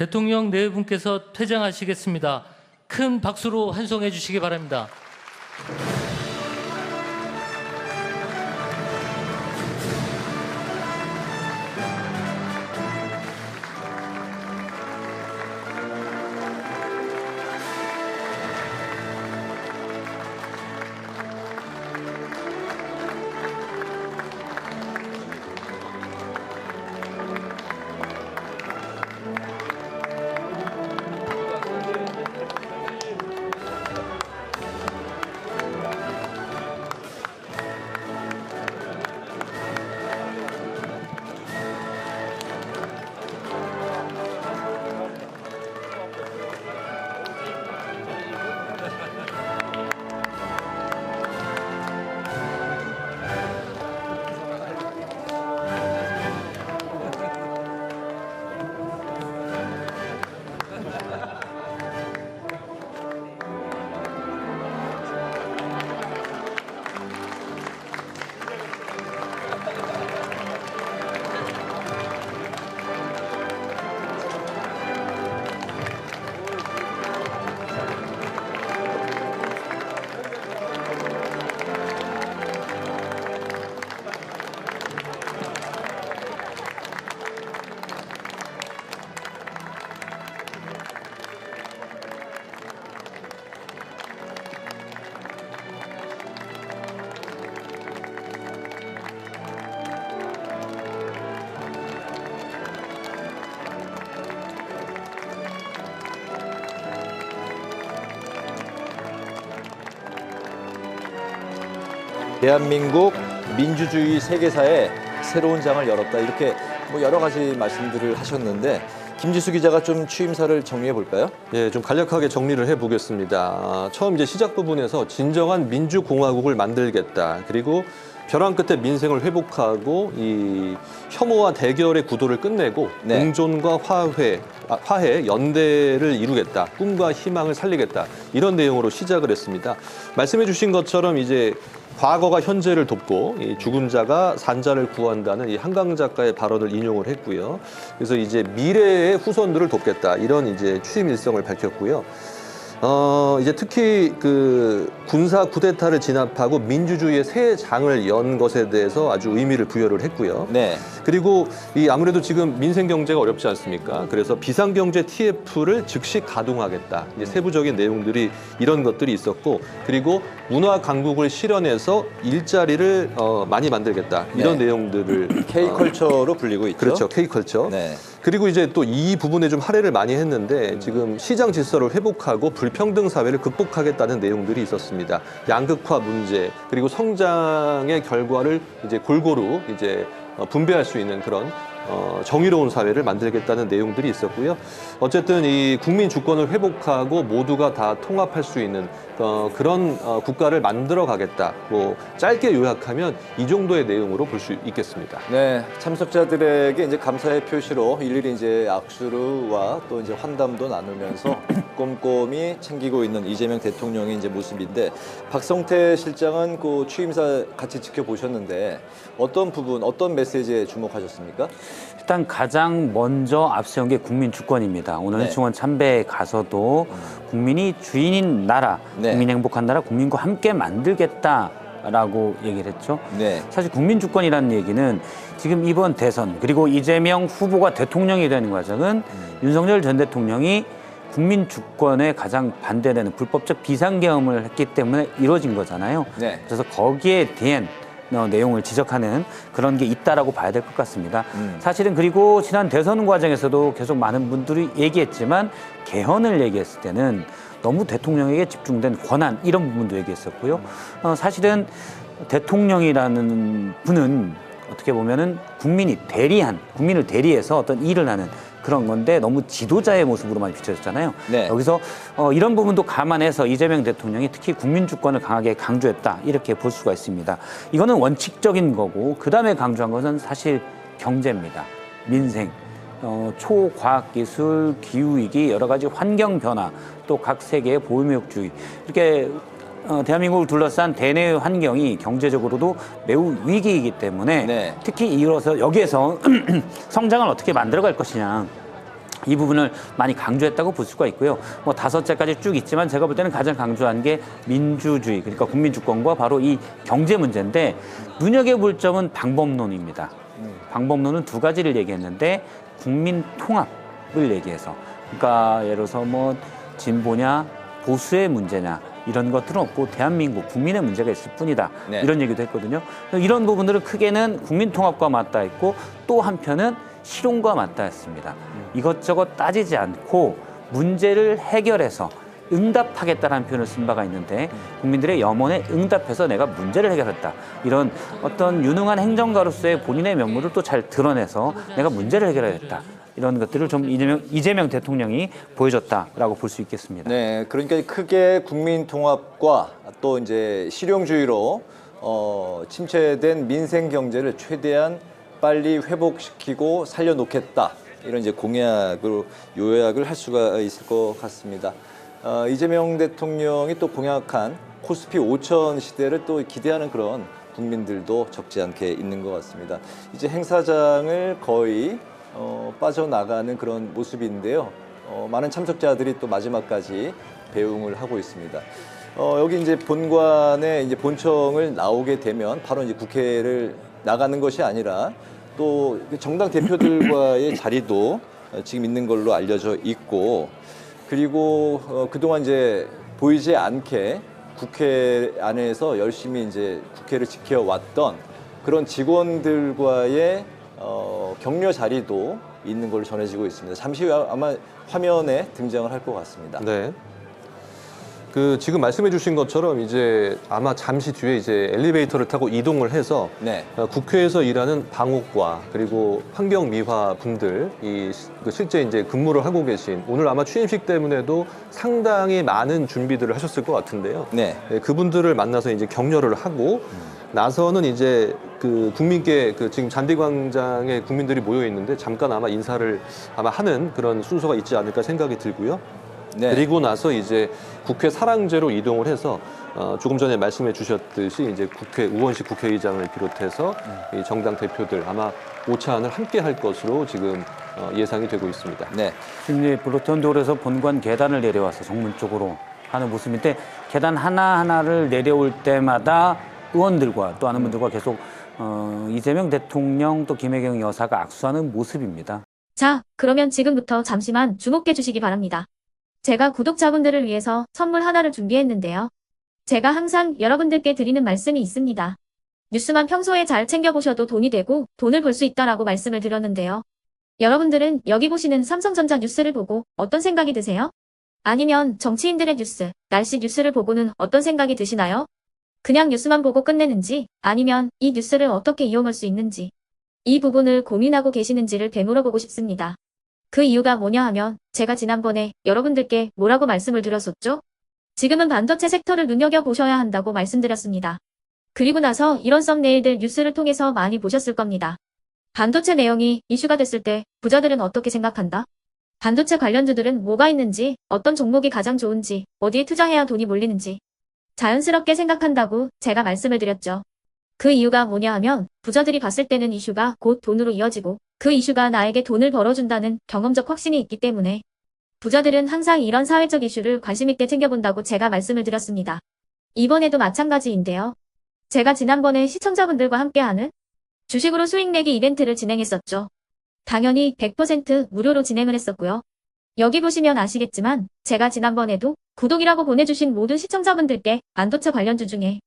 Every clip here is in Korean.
대통령 네 분께서 퇴장하시겠습니다. 큰 박수로 환송해 주시기 바랍니다. 대한민국 민주주의 세계사에 새로운 장을 열었다. 이렇게 여러 가지 말씀들을 하셨는데 김지수 기자가 좀 취임사를 정리해 볼까요? 예, 좀 간략하게 정리를 해보겠습니다. 처음 이제 시작 부분에서 진정한 민주공화국을 만들겠다. 그리고 벼랑 끝에 민생을 회복하고 이 혐오와 대결의 구도를 끝내고 네. 공존과 화해, 연대를 이루겠다. 꿈과 희망을 살리겠다. 이런 내용으로 시작을 했습니다. 말씀해 주신 것처럼 이제 과거가 현재를 돕고 이 죽은 자가 산자를 구한다는 이 한강 작가의 발언을 인용을 했고요. 그래서 이제 미래의 후손들을 돕겠다. 이런 이제 취임 일성을 밝혔고요. 이제 특히 그 군사 쿠데타를 진압하고 민주주의의 새 장을 연 것에 대해서 아주 의미를 부여를 했고요. 네. 그리고 이 아무래도 지금 민생 경제가 어렵지 않습니까? 그래서 비상경제 TF를 즉시 가동하겠다. 이제 세부적인 내용들이 이런 것들이 있었고, 그리고 문화 강국을 실현해서 일자리를 많이 만들겠다. 이런 네. 내용들을 K컬처로 불리고 있죠. 그렇죠. K컬처. 네. 그리고 이제 또 이 부분에 좀 할애를 많이 했는데 지금 시장 질서를 회복하고 불평등 사회를 극복하겠다는 내용들이 있었습니다. 양극화 문제 그리고 성장의 결과를 이제 골고루 이제 분배할 수 있는 그런 정의로운 사회를 만들겠다는 내용들이 있었고요. 어쨌든 이 국민 주권을 회복하고 모두가 다 통합할 수 있는 그런 국가를 만들어 가겠다. 뭐 짧게 요약하면 이 정도의 내용으로 볼 수 있겠습니다. 네, 참석자들에게 이제 감사의 표시로 일일이 이제 악수와 또 이제 환담도 나누면서 꼼꼼히 챙기고 있는 이재명 대통령의 이제 모습인데 박성태 실장은 그 취임사 같이 지켜보셨는데 어떤 부분, 어떤 메시지에 주목하셨습니까? 일단 가장 먼저 앞세운 게 국민 주권입니다. 오늘 네. 해충원 참배에 가서도 국민이 주인인 나라, 네. 국민 행복한 나라, 국민과 함께 만들겠다라고 얘기를 했죠. 네. 사실 국민 주권이라는 얘기는 지금 이번 대선 그리고 이재명 후보가 대통령이 되는 과정은 윤석열 전 대통령이 국민 주권에 가장 반대되는 불법적 비상계엄을 했기 때문에 이루어진 거잖아요. 네. 그래서 거기에 대한 내용을 지적하는 그런 게 있다라고 봐야 될 것 같습니다. 사실은 그리고 지난 대선 과정에서도 계속 많은 분들이 얘기했지만 개헌을 얘기했을 때는 너무 대통령에게 집중된 권한 이런 부분도 얘기했었고요. 사실은 대통령이라는 분은 어떻게 보면은 국민을 대리해서 어떤 일을 하는 그런 건데 너무 지도자의 모습으로 많이 비춰졌잖아요. 네. 여기서 이런 부분도 감안해서 이재명 대통령이 특히 국민 주권을 강하게 강조했다 이렇게 볼 수가 있습니다. 이거는 원칙적인 거고 그다음에 강조한 것은 사실 경제입니다. 민생, 초과학기술, 기후위기, 여러 가지 환경 변화, 또 각 세계의 보호무역주의 이렇게 대한민국을 둘러싼 대내 환경이 경제적으로도 매우 위기이기 때문에 네. 특히 이어서 여기에서 성장을 어떻게 만들어갈 것이냐 이 부분을 많이 강조했다고 볼 수가 있고요. 뭐 5제까지 쭉 있지만 제가 볼 때는 가장 강조한 게 민주주의, 그러니까 국민 주권과 바로 이 경제 문제인데 눈여겨볼 점은 방법론입니다. 방법론은 2가지를 얘기했는데 국민 통합을 얘기해서, 그러니까 예를 들어서 뭐 진보냐 보수의 문제냐 이런 것들은 없고 대한민국 국민의 문제가 있을 뿐이다. 네. 이런 얘기도 했거든요. 이런 부분들은 크게는 국민 통합과 맞닿아 있고 또 한편은 실용과 맞닿아 있습니다. 이것저것 따지지 않고 문제를 해결해서 응답하겠다라는 표현을 쓴 바가 있는데 국민들의 염원에 응답해서 내가 문제를 해결했다. 이런 어떤 유능한 행정가로서의 본인의 면모를 또 잘 드러내서 내가 문제를 해결하겠다. 이런 것들을 좀 이재명 대통령이 보여줬다라고 볼 수 있겠습니다. 네, 그러니까 크게 국민 통합과 또 이제 실용주의로 침체된 민생 경제를 최대한 빨리 회복시키고 살려놓겠다. 이런 이제 공약으로 요약을 할 수가 있을 것 같습니다. 이재명 대통령이 또 공약한 코스피 5천 시대를 또 기대하는 그런 국민들도 적지 않게 있는 것 같습니다. 이제 행사장을 거의 빠져나가는 그런 모습인데요. 많은 참석자들이 또 마지막까지 배웅을 하고 있습니다. 여기 이제 본관에 이제 본청을 나오게 되면 바로 이제 국회를 나가는 것이 아니라 또 정당 대표들과의 자리도 지금 있는 걸로 알려져 있고, 그리고 그동안 이제 보이지 않게 국회 안에서 열심히 이제 국회를 지켜왔던 그런 직원들과의 격려 자리도 있는 걸로 전해지고 있습니다. 잠시 후에 아마 화면에 등장을 할 것 같습니다. 네. 지금 말씀해 주신 것처럼 이제 아마 잠시 뒤에 이제 엘리베이터를 타고 이동을 해서 네. 국회에서 일하는 방옥과 그리고 환경미화 분들, 실제 이제 근무를 하고 계신, 오늘 아마 취임식 때문에도 상당히 많은 준비들을 하셨을 것 같은데요. 네. 그분들을 만나서 이제 격려를 하고 나서는 이제 국민께 지금 잔디광장에 국민들이 모여 있는데 잠깐 아마 인사를 아마 하는 그런 순서가 있지 않을까 생각이 들고요. 네. 그리고 나서 이제 국회 사랑제로 이동을 해서 조금 전에 말씀해 주셨듯이 이제 우원식 국회의장을 비롯해서 이 정당 대표들 아마 오찬을 함께 할 것으로 지금 예상이 되고 있습니다. 네. 지금 이제 로턴도어에서 본관 계단을 내려와서 정문 쪽으로 하는 모습인데 계단 하나하나를 내려올 때마다 의원들과 또 아는 분들과 계속 이재명 대통령 또 김혜경 여사가 악수하는 모습입니다. 자, 그러면 지금부터 잠시만 주목해 주시기 바랍니다. 제가 구독자분들을 위해서 선물 하나를 준비했는데요. 제가 항상 여러분들께 드리는 말씀이 있습니다. 뉴스만 평소에 잘 챙겨보셔도 돈이 되고 돈을 벌 수 있다라고 말씀을 드렸는데요. 여러분들은 여기 보시는 삼성전자 뉴스를 보고 어떤 생각이 드세요? 아니면 정치인들의 뉴스, 날씨 뉴스를 보고는 어떤 생각이 드시나요? 그냥 뉴스만 보고 끝내는지, 아니면 이 뉴스를 어떻게 이용할 수 있는지, 이 부분을 고민하고 계시는지를 되물어보고 싶습니다. 그 이유가 뭐냐 하면 제가 지난번에 여러분들께 뭐라고 말씀을 드렸었죠? 지금은 반도체 섹터를 눈여겨보셔야 한다고 말씀드렸습니다. 그리고 나서 이런 썸네일들 뉴스를 통해서 많이 보셨을 겁니다. 반도체 내용이 이슈가 됐을 때 부자들은 어떻게 생각한다? 반도체 관련주들은 뭐가 있는지, 어떤 종목이 가장 좋은지, 어디에 투자해야 돈이 몰리는지 자연스럽게 생각한다고 제가 말씀을 드렸죠. 그 이유가 뭐냐 하면 부자들이 봤을 때는 이슈가 곧 돈으로 이어지고 그 이슈가 나에게 돈을 벌어준다는 경험적 확신이 있기 때문에 부자들은 항상 이런 사회적 이슈를 관심 있게 챙겨본다고 제가 말씀을 드렸습니다. 이번에도 마찬가지인데요. 제가 지난번에 시청자분들과 함께하는 주식으로 수익 내기 이벤트를 진행했었죠. 당연히 100% 무료로 진행을 했었고요. 여기 보시면 아시겠지만 제가 지난번에도 구독이라고 보내주신 모든 시청자분들께 반도체 관련주 중에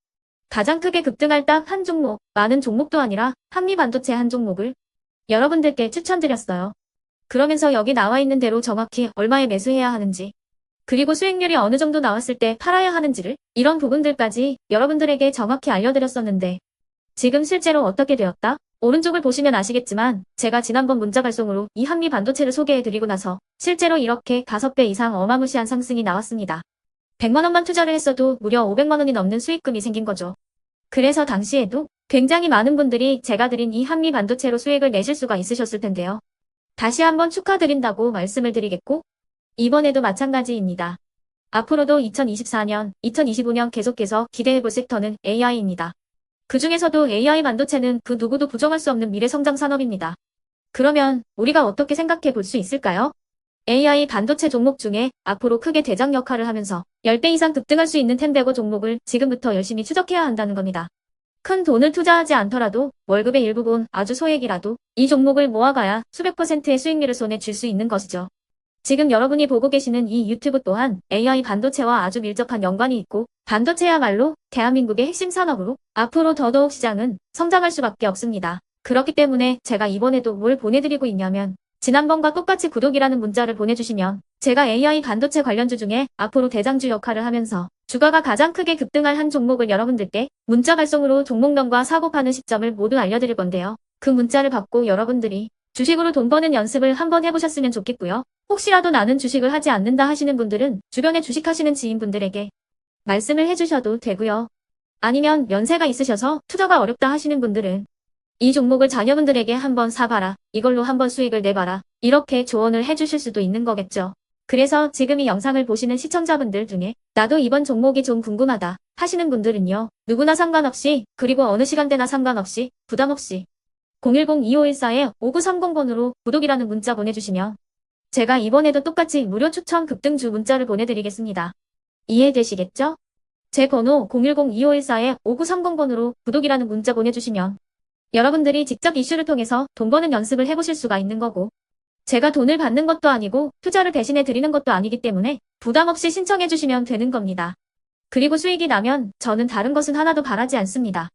가장 크게 급등할 딱 한 종목, 많은 종목도 아니라 한미반도체 한 종목을 여러분들께 추천드렸어요. 그러면서 여기 나와 있는 대로 정확히 얼마에 매수해야 하는지, 그리고 수익률이 어느 정도 나왔을 때 팔아야 하는지를, 이런 부분들까지 여러분들에게 정확히 알려드렸었는데 지금 실제로 어떻게 되었다? 오른쪽을 보시면 아시겠지만 제가 지난번 문자 발송으로 이 한미반도체를 소개해드리고 나서 실제로 이렇게 5배 이상 어마무시한 상승이 나왔습니다. 100만 원만 투자를 했어도 무려 500만 원이 넘는 수익금이 생긴 거죠. 그래서 당시에도 굉장히 많은 분들이 제가 드린 이 한미 반도체로 수익을 내실 수가 있으셨을 텐데요. 다시 한번 축하드린다고 말씀을 드리겠고 이번에도 마찬가지입니다. 앞으로도 2024년, 2025년 계속해서 기대해볼 섹터는 AI입니다. 그 중에서도 AI 반도체는 그 누구도 부정할 수 없는 미래 성장 산업입니다. 그러면 우리가 어떻게 생각해 볼 수 있을까요? AI 반도체 종목 중에 앞으로 크게 대장 역할을 하면서 10배 이상 급등할 수 있는 템베고 종목을 지금부터 열심히 추적해야 한다는 겁니다. 큰 돈을 투자하지 않더라도 월급의 일부분 아주 소액이라도 이 종목을 모아가야 수백 %의 수익률을 손에 쥘 수 있는 것이죠. 지금 여러분이 보고 계시는 이 유튜브 또한 AI 반도체와 아주 밀접한 연관이 있고 반도체야말로 대한민국의 핵심 산업으로 앞으로 더더욱 시장은 성장할 수밖에 없습니다. 그렇기 때문에 제가 이번에도 뭘 보내드리고 있냐면 지난번과 똑같이 구독이라는 문자를 보내주시면 제가 AI 반도체 관련주 중에 앞으로 대장주 역할을 하면서 주가가 가장 크게 급등할 한 종목을 여러분들께 문자 발송으로 종목명과 사고 파는 시점을 모두 알려드릴 건데요. 그 문자를 받고 여러분들이 주식으로 돈 버는 연습을 한번 해보셨으면 좋겠고요. 혹시라도 나는 주식을 하지 않는다 하시는 분들은 주변에 주식하시는 지인분들에게 말씀을 해주셔도 되고요. 아니면 연세가 있으셔서 투자가 어렵다 하시는 분들은 이 종목을 자녀분들에게 한번 사봐라. 이걸로 한번 수익을 내봐라. 이렇게 조언을 해주실 수도 있는 거겠죠. 그래서 지금 이 영상을 보시는 시청자분들 중에 나도 이번 종목이 좀 궁금하다 하시는 분들은요. 누구나 상관없이 그리고 어느 시간대나 상관없이 부담 없이 010-2514-5930번으로 구독이라는 문자 보내주시면 제가 이번에도 똑같이 무료 추천 급등주 문자를 보내드리겠습니다. 이해되시겠죠? 제 번호 010-2514-5930번으로 구독이라는 문자 보내주시면 여러분들이 직접 이슈를 통해서 돈 버는 연습을 해보실 수가 있는 거고 제가 돈을 받는 것도 아니고 투자를 대신해 드리는 것도 아니기 때문에 부담 없이 신청해 주시면 되는 겁니다. 그리고 수익이 나면 저는 다른 것은 하나도 바라지 않습니다.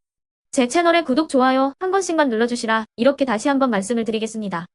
제 채널에 구독, 좋아요 한 번씩만 눌러주시라 이렇게 다시 한번 말씀을 드리겠습니다.